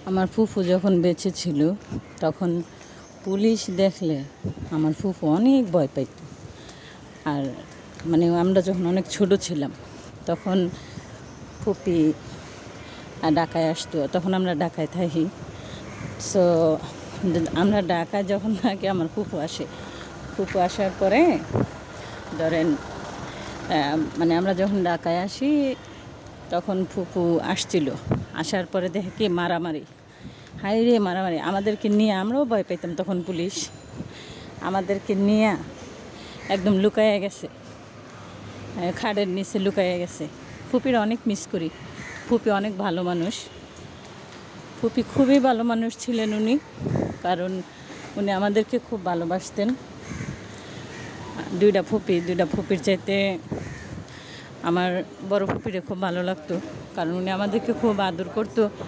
আমার ফুফু যখন বেঁচে ছিল তখন পুলিশ দেখলে আমার ফুফু অনেক ভয় পাইত। আর মানে আমরা যখন অনেক ছোট ছিলাম তখন ফুপি ঢাকায় আসতো, তখন আমরা ঢাকায় থাকি। সো আমরা ঢাকায় যখন থাকি আমার ফুফু আসে, ফুফু আসার পরে ধরেন মানে আমরা যখন ঢাকায় আসি তখন ফুফু আসছিল, আসার পরে দেখে কি মারামারি, হাই রে মারামারি, আমাদেরকে নিয়ে আমরাও ভয় পাইতাম। তখন পুলিশ আমাদেরকে নিয়ে একদম লুকাইয়া গেছে, খাটের নিচে লুকাইয়া গেছে। ফুপির অনেক মিস করি, ফুপি অনেক ভালো মানুষ, ফুপি খুবই ভালো মানুষ ছিলেন উনি, কারণ উনি আমাদেরকে খুব ভালোবাসতেন। দুইটা ফুপির চাইতে আমার বড় ফুপিরে খুব ভালো লাগতো, কারণ উনি আমাদেরকে খুব আদর করতো।